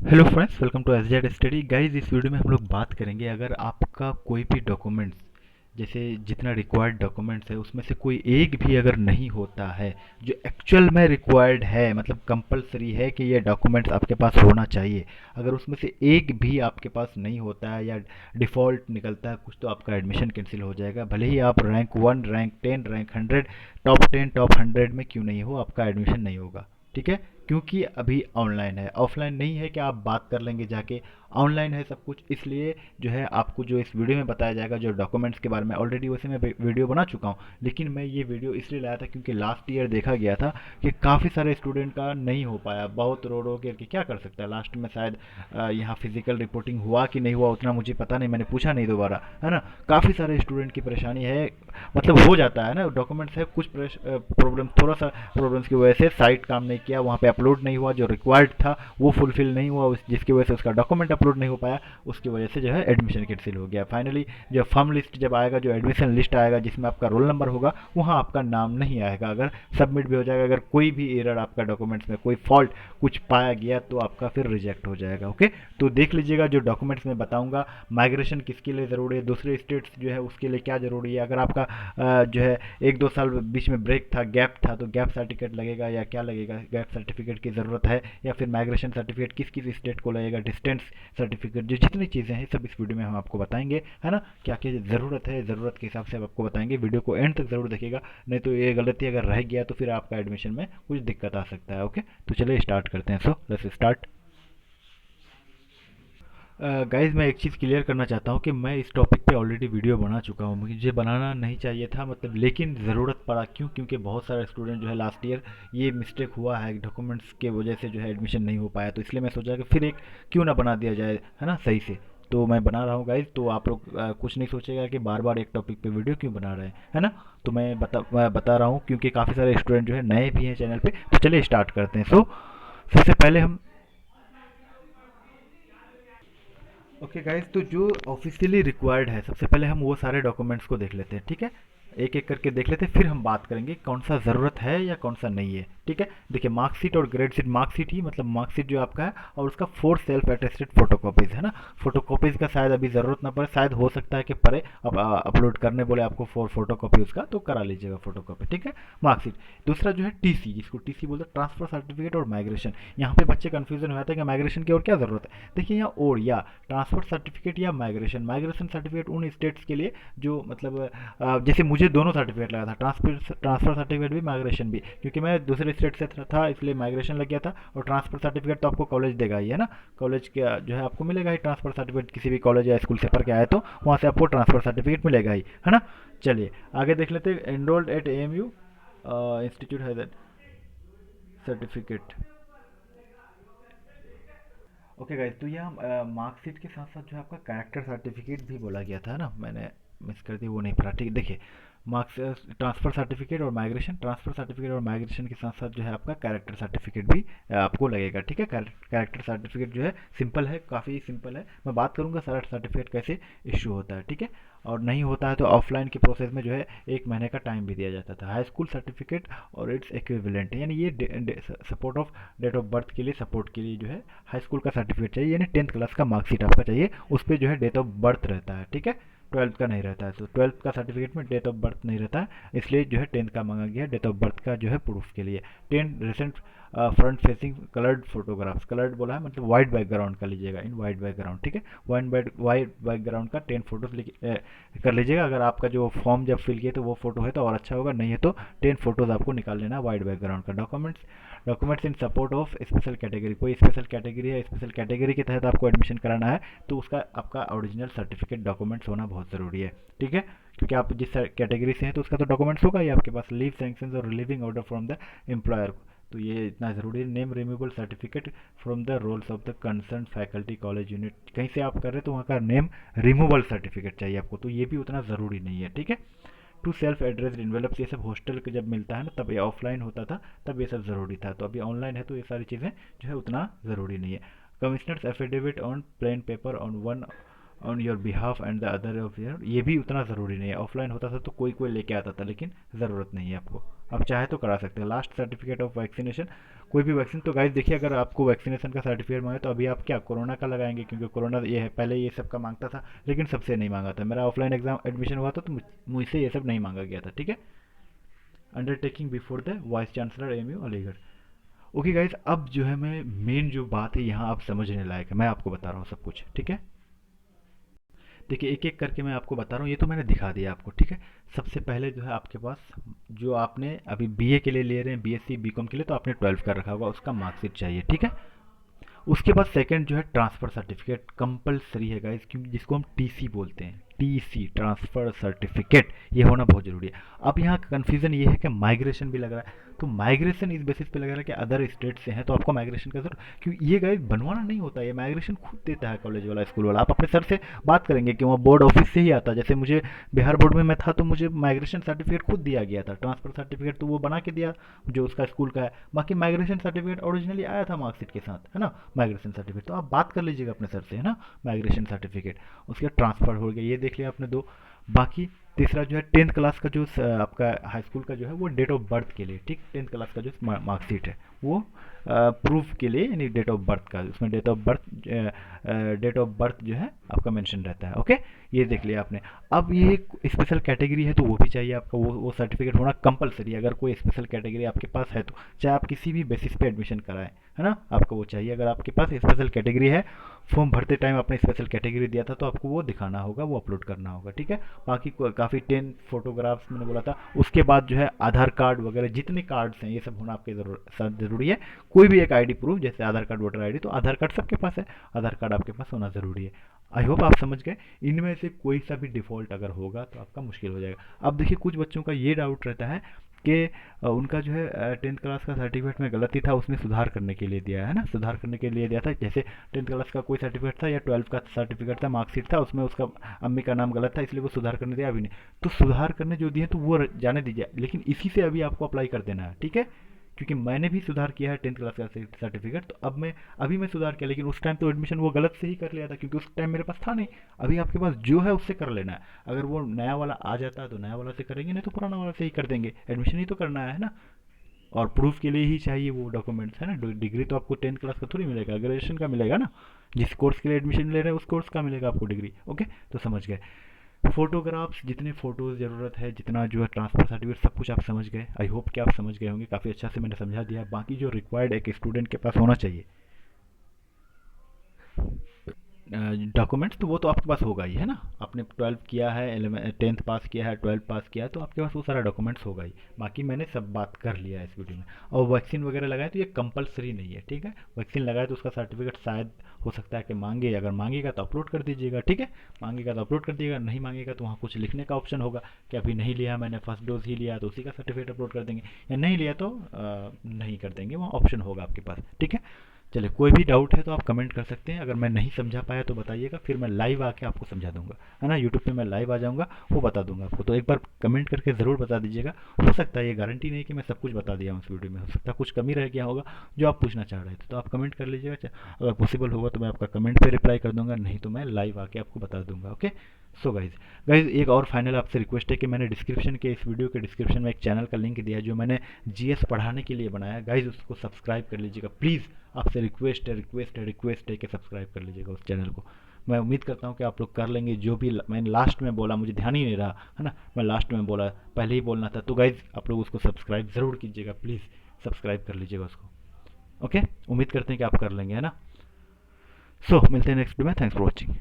Hello friends, welcome to SZ study guys. इस video में हम लोग बात करेंगे अगर आपका कोई भी डॉक्यूमेंट्स, जैसे जितना रिक्वायर्ड डॉक्यूमेंट्स है उसमें से कोई एक भी अगर नहीं होता है जो एक्चुअल में रिक्वायर्ड है, मतलब कंपलसरी है कि ये डॉक्यूमेंट्स आपके पास होना चाहिए, अगर उसमें से एक भी आपके पास नहीं होता है या डिफ़ॉल्ट निकलता है कुछ, तो आपका एडमिशन कैंसिल हो जाएगा। भले ही आप rank 1, rank 10, rank 100, top 10, top 100 में क्यों नहीं हो, आपका एडमिशन नहीं होगा। ठीक है, क्योंकि अभी ऑनलाइन है, ऑफलाइन नहीं है कि आप बात कर लेंगे जाके। ऑनलाइन है सब कुछ, इसलिए जो है आपको जो इस वीडियो में बताया जाएगा जो डॉक्यूमेंट्स के बारे में, ऑलरेडी वैसे मैं वीडियो बना चुका हूँ, लेकिन मैं ये वीडियो इसलिए लाया था क्योंकि लास्ट ईयर देखा गया था कि काफ़ी सारे स्टूडेंट का नहीं हो पाया। बहुत रो रो के क्या कर सकता है, लास्ट में शायद यहाँ फिजिकल रिपोर्टिंग हुआ कि नहीं हुआ उतना मुझे पता नहीं, मैंने पूछा नहीं दोबारा, है ना। काफ़ी सारे स्टूडेंट की परेशानी है, मतलब हो जाता है ना, डॉक्यूमेंट्स है कुछ प्रॉब्लम, थोड़ा सा प्रॉब्लम्स की वजह से साइट काम नहीं किया, वहाँ पे अपलोड नहीं हुआ, जो रिक्वायर्ड था वो फुलफिल नहीं हुआ, जिसकी वजह से उसका डॉक्यूमेंट अपलोड नहीं हो पाया, उसकी वजह से जो है एडमिशन कैंसिल हो गया। फाइनली जब फॉर्म लिस्ट जब आएगा, जो एडमिशन लिस्ट आएगा जिसमें आपका रोल नंबर होगा, वहाँ आपका नाम नहीं आएगा। अगर सबमिट भी हो जाएगा, अगर कोई भी एरर आपका डॉक्यूमेंट्स में कोई फॉल्ट कुछ पाया गया तो आपका फिर रिजेक्ट हो जाएगा। ओके, तो देख लीजिएगा जो डॉक्यूमेंट्स में बताऊंगा, माइग्रेशन किसके लिए ज़रूरी है, दूसरे स्टेट्स जो है उसके लिए क्या ज़रूरी है, अगर आपका जो है 1-2 साल बीच में ब्रेक था, गैप था, तो गैप सर्टिफिकेट लगेगा या क्या लगेगा, गैप सर्टिफिकेट की ज़रूरत है, या फिर माइग्रेशन सर्टिफिकेट किस किस स्टेट को लगेगा, डिस्टेंस सर्टिफिकेट, जो जितनी चीज़ें हैं सब इस वीडियो में हम आपको बताएंगे, है ना। क्या क्या ज़रूरत है, ज़रूरत के हिसाब से हम आपको बताएंगे। वीडियो को एंड तक ज़रूर देखिएगा, नहीं तो ये गलती अगर रह गया तो फिर आपका एडमिशन में कुछ दिक्कत आ सकता है। ओके, तो चलिए स्टार्ट करते हैं। So let's start. गाइस, मैं एक चीज़ क्लियर करना चाहता हूँ कि मैं इस टॉपिक पे ऑलरेडी वीडियो बना चुका हूँ, मुझे बनाना नहीं चाहिए था, मतलब, लेकिन ज़रूरत पड़ा। क्यों? क्योंकि बहुत सारे स्टूडेंट जो है लास्ट ईयर ये मिस्टेक हुआ है, डॉक्यूमेंट्स के वजह से जो है एडमिशन नहीं हो पाया, तो इसलिए मैं सोचा कि फिर एक क्यों ना बना दिया जाए, है ना, सही से। तो मैं बना रहा हूँ गाइज, तो आप लोग कुछ नहीं सोचेगा कि बार बार एक टॉपिक पे वीडियो क्यों बना रहे हैं, है ना। तो मैं बता रहा हूँ क्योंकि काफ़ी सारे स्टूडेंट जो है नए भी हैं चैनल पे। तो चलिए स्टार्ट करते हैं। सो सबसे पहले हम, ओके गाइज, तो जो ऑफिशियली रिक्वायर्ड है सबसे पहले हम वो सारे डॉक्यूमेंट्स को देख लेते हैं। ठीक है, एक एक करके देख लेते हैं, फिर हम बात करेंगे कौन सा ज़रूरत है या कौन सा नहीं है। ठीक है, देखिए, मार्कशीट और ग्रेड शीट, मार्कशीट ही मतलब मार्कशीट जो आपका है, और उसका 4 सेल्फ अटेस्टेड फोटोकॉपीज़, है ना। फोटोकॉपीज़ का शायद अभी ज़रूरत ना पड़े, शायद हो सकता है कि पड़े, अब अपलोड करने बोले आपको फोटोकॉपी उसका, तो करा लीजिएगा फोटोकॉपी। ठीक है, मार्कशीट। दूसरा जो है टीसी, जिसको टीसी बोलते हैं, ट्रांसफर सर्टिफिकेट और माइग्रेशन। यहाँ पे बच्चे कन्फ्यूजन हो जाते हैं कि माइग्रेशन की और क्या ज़रूरत है। देखिए, यहाँ और या ट्रांसफर सर्टिफिकेट या माइग्रेशन, माइग्रेशन सर्टिफिकेट उन स्टेट्स के लिए जो, मतलब, जैसे मुझे दोनों सर्टिफिकेट लगा था, ट्रांसफर सर्टिफिकेट भी, माइग्रेशन भी, क्योंकि मैं दूसरे स्टेट से था इसलिए माइग्रेशन लग गया था। और ट्रांसफर सर्टिफिकेट तो आपको कॉलेज देगा ही, है ना। कॉलेज का जो है आपको मिलेगा ही ट्रांसफर सर्टिफिकेट, किसी भी कॉलेज या स्कूल से पढ़ के आए तो वहाँ से आपको ट्रांसफर सर्टिफिकेट मिलेगा ही, है ना। चलिए आगे देख लेते हैं। एनरोल्ड एट AMU इंस्टीट्यूट है सर्टिफिकेट। ओके गाइज, तो यहाँ मार्कशीट के साथ साथ जो है आपका कैरेक्टर सर्टिफिकेट भी बोला गया था ना, मैंने मिस कर दी, वो नहीं पढ़ा। ठीक है, देखिए, मार्क्स, ट्रांसफ़र सर्टिफिकेट और माइग्रेशन, ट्रांसफ़र सर्टिफिकेट और माइग्रेशन के साथ साथ जो है आपका कैरेक्टर सर्टिफिकेट भी आपको लगेगा। ठीक है, कैरेक्टर सर्टिफिकेट जो है सिंपल है, काफ़ी सिंपल है, मैं बात करूँगा सारा सर्टिफिकेट कैसे इशू होता है। ठीक है, और नहीं होता है तो ऑफलाइन के प्रोसेस में जो है 1 महीने का टाइम भी दिया जाता था। हाई स्कूल सर्टिफिकेट और इट्स इक्विवेलेंट, यानी ये support of date of birth के लिए, सपोर्ट के लिए जो है हाई स्कूल का सर्टिफिकेट चाहिए, यानी 10th क्लास का मार्कशीट आपका चाहिए, उस पर जो है डेट ऑफ बर्थ रहता है। ठीक है, 12th का नहीं रहता है, तो 12th का सर्टिफिकेट में डेट ऑफ बर्थ नहीं रहता है, इसलिए जो है 10th का मांगा गया डेट ऑफ बर्थ का जो है प्रूफ के लिए। 10 recent front facing coloured photographs, coloured बोला है मतलब वाइट बैकग्राउंड का लीजिएगा, इन वाइट बैकग्राउंड। ठीक है, वाइट बैकग्राउंड का 10 फोटोज कर लीजिएगा। अगर आपका जो फॉर्म जब फिल किए तो वो फोटो है तो और अच्छा होगा, नहीं है तो 10 फोटोज आपको निकाल लेना वाइट बैकग्राउंड का। Documents in support of special category, कोई स्पेशल कैटेगरी है, स्पेशल कैटेगरी के तहत आपको एडमिशन कराना है तो उसका आपका ओरिजिनल सर्टिफिकेट डॉक्यूमेंट्स होना बहुत ज़रूरी है। ठीक है, क्योंकि आप जिस कैटेगरी से हैं तो उसका तो डॉक्यूमेंट्स होगा ही आपके पास, लीव सैंक्शन और relieving order from the employer, तो ये इतना ज़रूरी है। Name removal certificate from the rolls of the concern faculty college unit, कहीं से आप कर रहे हैं तो वहाँ का नेम रिमूवल सर्टिफिकेट चाहिए आपको, तो ये भी उतना ज़रूरी नहीं है। ठीक है, टू सेल्फ एड्रेस इन्वेलप्स, ये सब हॉस्टल के जब मिलता है ना, तब ये ऑफलाइन होता था, तब ये सब ज़रूरी था, तो अभी ऑनलाइन है तो ये सारी चीज़ें जो है उतना ज़रूरी नहीं है। Commissioners affidavit on plain paper on one on your behalf and the other of your, ये भी उतना ज़रूरी नहीं है। ऑफलाइन होता था तो कोई लेके आता था, लेकिन ज़रूरत नहीं है आपको, आप चाहे तो करा सकते हैं। लास्ट सर्टिफिकेट ऑफ वैक्सीनेशन, कोई भी वैक्सीन, तो गाइस देखिए अगर आपको वैक्सीनेशन का सर्टिफिकेट मांगे तो अभी आप क्या कोरोना का लगाएंगे, क्योंकि कोरोना ये है, पहले ये सब का मांगता था लेकिन सबसे नहीं मांगा था। मेरा ऑफलाइन एग्जाम एडमिशन हुआ था तो मुझसे ये सब नहीं मांगा गया था, ठीक है। Undertaking before the vice chancellor MU Aligarh. Okay guys, अब जो है मैं मेन जो बात है यहाँ आप समझने लायक है, मैं आपको बता रहा हूँ सब कुछ, ठीक है। देखिए एक एक करके मैं आपको बता रहा हूँ, ये तो मैंने दिखा दिया आपको, ठीक है। सबसे पहले जो है आपके पास, जो आपने अभी बीए के लिए ले रहे हैं, बीएससी बीकॉम के लिए, तो आपने 12 कर रखा होगा, उसका मार्कशीट चाहिए, ठीक है। उसके बाद सेकंड जो है ट्रांसफ़र सर्टिफिकेट कंपलसरी है गाइस, क्योंकि जिसको हम टीसी बोलते हैं, टीसी ट्रांसफ़र सर्टिफिकेट, ये होना बहुत ज़रूरी है। अब यहाँ कन्फ्यूज़न ये है कि माइग्रेशन भी लग रहा है, तो माइग्रेशन इस बेसिस पे लग रहा है कि अदर स्टेट से हैं तो आपको माइग्रेशन का जरूर, क्योंकि ये गाइस बनवाना नहीं होता, ये माइग्रेशन खुद देता है कॉलेज वाला, स्कूल वाला। आप अपने सर से बात करेंगे कि वहाँ बोर्ड ऑफिस से ही आता है। जैसे मुझे बिहार बोर्ड में मैं था तो मुझे माइग्रेशन सर्टिफिकेट खुद दिया गया था, ट्रांसफ़र सर्टिफिकेट तो वो बना के दिया जो उसका स्कूल का है। बाकी माइग्रेशन सर्टिफिकेट ओरिजिनली आया था मार्कशीट के साथ, है ना, माइग्रेशन सर्टिफिकेट। तो आप बात कर लीजिएगा अपने सर से, है ना, माइग्रेशन सर्टिफिकेट। उसके ट्रांसफ़र हो गया, ये देख लिया आपने दो। बाकी तीसरा जो है 10th क्लास का जो आपका हाई स्कूल का जो है वो डेट ऑफ बर्थ के लिए, ठीक, 10th क्लास का जो मार्कशीट है वो प्रूफ के लिए, यानी डेट ऑफ बर्थ का, उसमें डेट ऑफ बर्थ जो है आपका मेंशन रहता है, ओके। ये देख लिया आपने। अब ये स्पेशल कैटेगरी है तो वो भी चाहिए आपका, वो सर्टिफिकेट होना कंपलसरी। अगर कोई स्पेशल कैटेगरी आपके पास है तो चाहे आप किसी भी बेसिस पे एडमिशन कराएं, है ना, आपको वो चाहिए। अगर आपके पास स्पेशल कैटेगरी है, फॉर्म भरते टाइम आपने स्पेशल कैटेगरी दिया था तो आपको वो दिखाना होगा, वो अपलोड करना होगा, ठीक है। बाकी काफ़ी 10 फोटोग्राफ्स मैंने बोला था। उसके बाद जो है आधार कार्ड वगैरह जितने कार्ड्स हैं ये सब होना आपके साथ ज़रूरी है। कोई भी एक आईडी प्रूफ, जैसे आधार कार्ड, वोटर आईडी, तो आधार कार्ड सबके पास है, आधार कार्ड आपके पास होना ज़रूरी है। आई होप आप समझ गए। इनमें से कोई सा भी डिफ़ॉल्ट अगर होगा तो आपका मुश्किल हो जाएगा। अब देखिए कुछ बच्चों का ये डाउट रहता है कि उनका जो है 10th क्लास का सर्टिफिकेट में गलती था, उसने सुधार करने के लिए दिया है ना, सुधार करने के लिए दिया था। जैसे 10th क्लास का कोई सर्टिफिकेट था या 12 का सर्टिफिकेट था, मार्कशीट था, उसमें उसका अम्मी का नाम गलत था इसलिए वो सुधार करने दिया, अभी नहीं। तो सुधार करने जो दिए तो वो जाने दीजिए, लेकिन इसी से अभी आपको अप्लाई कर देना है, ठीक है। क्योंकि मैंने भी सुधार किया है 10th क्लास का सर्टिफिकेट, तो अब मैं अभी मैं सुधार किया, लेकिन उस टाइम तो एडमिशन वो गलत से ही कर लिया था क्योंकि उस टाइम मेरे पास था नहीं। अभी आपके पास जो है उससे कर लेना है। अगर वो नया वाला आ जाता है तो नया वाला से करेंगे, नहीं तो पुराना वाला से ही कर देंगे, एडमिशन ही तो करना है ना। और प्रूफ के लिए ही चाहिए वो डॉक्यूमेंट्स, है ना। डिग्री तो आपको 10th क्लास का थोड़ी मिलेगा, ग्रेजुएशन का मिलेगा ना। जिस कोर्स के लिए एडमिशन ले रहे हैं उस कोर्स का मिलेगा आपको डिग्री, ओके। तो समझ गए। फोटोग्राफ्स, जितने फ़ोटोज़ ज़रूरत है, जितना जो है ट्रांसफ़र सर्टिफिकेट, सब कुछ आप समझ गए। आई होप कि आप समझ गए होंगे, काफ़ी अच्छा से मैंने समझा दिया। बाकी जो रिक्वायर्ड एक स्टूडेंट के पास होना चाहिए डॉक्यूमेंट्स, तो वो तो आपके पास होगा ही, है ना। आपने 12 किया है, 10th पास किया है, 12 पास किया है, तो आपके पास वो सारा डॉक्यूमेंट्स होगा ही। बाकी मैंने सब बात कर लिया है इस वीडियो में। और वैक्सीन वगैरह लगाए तो ये कंपलसरी नहीं है, ठीक है। वैक्सीन लगाए तो उसका सर्टिफिकेट शायद हो सकता है कि मांगे, अगर मांगेगा तो अपलोड कर दीजिएगा, ठीक है। मांगेगा तो अपलोड कर दीजिएगा, नहीं मांगेगा तो वहाँ कुछ लिखने का ऑप्शन होगा कि अभी नहीं लिया, मैंने फर्स्ट डोज ही लिया, तो उसी का सर्टिफिकेट अपलोड कर देंगे, या नहीं लिया तो नहीं कर देंगे, वहाँ ऑप्शन होगा आपके पास, ठीक है। चलिए, कोई भी डाउट है तो आप कमेंट कर सकते हैं। अगर मैं नहीं समझा पाया तो बताइएगा, फिर मैं लाइव आके आपको समझा दूंगा, है ना। यूट्यूब पे मैं लाइव आ जाऊंगा, वो बता दूंगा आपको। तो एक बार कमेंट करके ज़रूर बता दीजिएगा। हो सकता है, ये गारंटी नहीं कि मैं सब कुछ बता दिया हूँ इस वीडियो में, हो सकता है कुछ कमी रह गया होगा जो आप पूछना चाह रहे थे। तो आप कमेंट कर लीजिएगा, अगर पॉसिबल होगा तो मैं आपका कमेंट पर रिप्लाई कर दूंगा, नहीं तो मैं लाइव आके आपको बता दूंगा, ओके। सो गाइज गाइज एक और फाइनल आपसे रिक्वेस्ट है कि मैंने डिस्क्रिप्शन के, इस वीडियो के डिस्क्रिप्शन में एक चैनल का लिंक दिया है जो मैंने जीएस पढ़ाने के लिए बनाया है। गाइज उसको सब्सक्राइब कर लीजिएगा प्लीज़, आपसे रिक्वेस्ट है कि सब्सक्राइब कर लीजिएगा उस चैनल को। मैं उम्मीद करता हूँ कि आप लोग कर लेंगे। जो भी मैंने लास्ट में बोला, मुझे ध्यान ही नहीं रहा, है ना, मैं लास्ट में बोला, पहले ही बोलना था। तो गाइज आप लोग उसको सब्सक्राइब ज़रूर कीजिएगा प्लीज़, सब्सक्राइब कर लीजिएगा उसको, ओके। उम्मीद करते हैं कि आप कर लेंगे, है ना। सो मिलते हैं नेक्स्ट वीडियो में। Thanks for watching.